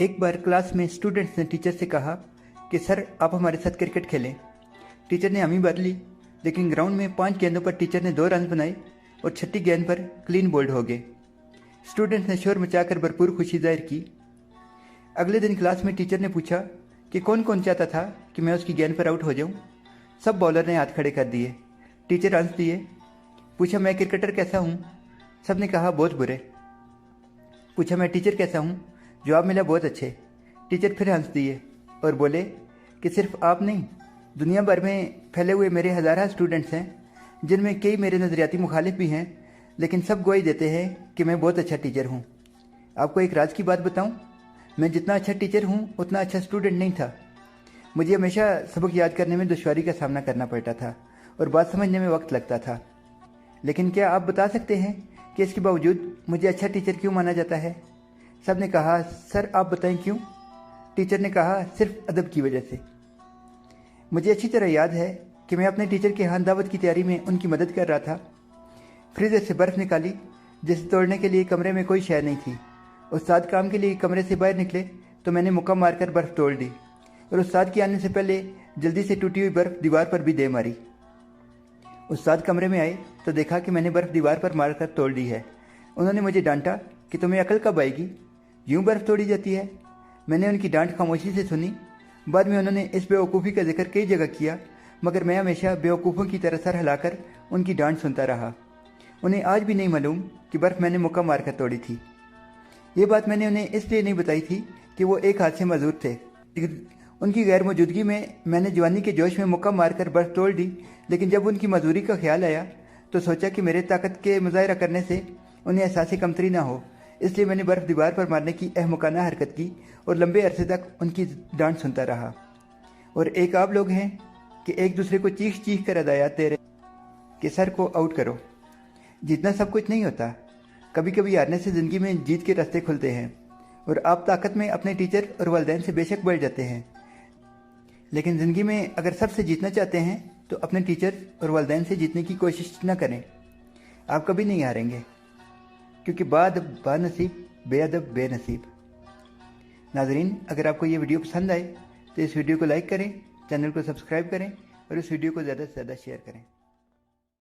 एक बार क्लास में स्टूडेंट्स ने टीचर से कहा कि सर आप हमारे साथ क्रिकेट खेलें। टीचर ने हामी भर ली, लेकिन ग्राउंड में 5 गेंदों पर टीचर ने 2 रन बनाए और 6ठी गेंद पर क्लीन बोल्ड हो गए। स्टूडेंट्स ने शोर मचाकर भरपूर खुशी जाहिर की। अगले दिन क्लास में टीचर ने पूछा कि कौन कौन चाहता था कि मैं उसकी गेंद पर आउट हो जाऊं। सब बॉलर ने हाथ खड़े कर दिए। टीचर हंस दिए। पूछा मैं क्रिकेटर कैसा हूं? सब ने कहा बहुत बुरे। पूछा मैं टीचर कैसा हूं? जवाब मिला बहुत अच्छे। टीचर फिर हंस दिए और बोले कि सिर्फ आप नहीं, दुनिया भर में फैले हुए मेरे हज़ारों स्टूडेंट्स हैं, जिनमें कई मेरे नज़रियाती मुखालिफ भी हैं, लेकिन सब गवाही देते हैं कि मैं बहुत अच्छा टीचर हूँ। आपको एक राज की बात बताऊँ, मैं जितना अच्छा टीचर हूँ उतना अच्छा स्टूडेंट नहीं था। मुझे हमेशा सबक याद करने में दुश्वारी का सामना करना पड़ता था और बात समझने में वक्त लगता था। लेकिन क्या आप बता सकते हैं कि इसके बावजूद मुझे अच्छा टीचर क्यों माना जाता है? सब ने कहा सर आप बताएं क्यों? टीचर ने कहा सिर्फ अदब की वजह से। मुझे अच्छी तरह याद है कि मैं अपने टीचर के यहाँ दावत की तैयारी में उनकी मदद कर रहा था। फ्रीजर से बर्फ़ निकाली, जिसे तोड़ने के लिए कमरे में कोई शय नहीं थी। उस्ताद काम के लिए कमरे से बाहर निकले तो मैंने मुक्का मारकर बर्फ़ तोड़ दी और उस्ताद के आने से पहले जल्दी से टूटी हुई बर्फ़ दीवार पर भी दे मारी। उस्ताद कमरे में आए तो देखा कि मैंने बर्फ़ दीवार पर मारकर तोड़ दी है। उन्होंने मुझे डांटा कि तुम्हें अकल कब आएगी, यूं बर्फ़ तोड़ी जाती है। मैंने उनकी डांट खामोशी से सुनी। बाद में उन्होंने इस बेवकूफ़ी का जिक्र कई जगह किया, मगर मैं हमेशा बेवकूफ़ों की तरह सर हिलाकर उनकी डांट सुनता रहा। उन्हें आज भी नहीं मालूम कि बर्फ़ मैंने मुक्का मारकर तोड़ी थी। ये बात मैंने उन्हें इसलिए नहीं बताई थी कि वो एक हाथ से मजदूर थे। उनकी गैर मौजूदगी में मैंने जवानी के जोश में मुक्का मारकर बर्फ़ तोड़ दी, लेकिन जब उनकी मजदूरी का ख्याल आया तो सोचा कि मेरे ताकत के मुजाहरा करने से उन्हें एहसास कमतरी ना हो, इसलिए मैंने बर्फ़ दीवार पर मारने की अहमकाना हरकत की और लंबे अरसे तक उनकी डांट सुनता रहा। और एक आप लोग हैं कि एक दूसरे को चीख चीख कर हदायत दे रहे कि सर को आउट करो। जीतना सब कुछ नहीं होता, कभी कभी हारने से ज़िंदगी में जीत के रास्ते खुलते हैं और आप ताकत में अपने टीचर और वालिदैन से बेशक बढ़ जाते हैं, लेकिन ज़िंदगी में अगर सबसे जीतना चाहते हैं तो अपने टीचर और वालिदैन से जीतने की कोशिश न करें। आप कभी नहीं हारेंगे, क्योंकि बादब बानसीब, बेअदब बेनसीब। नाज़रीन, अगर आपको ये वीडियो पसंद आए तो इस वीडियो को लाइक करें, चैनल को सब्सक्राइब करें और इस वीडियो को ज़्यादा से ज़्यादा शेयर करें।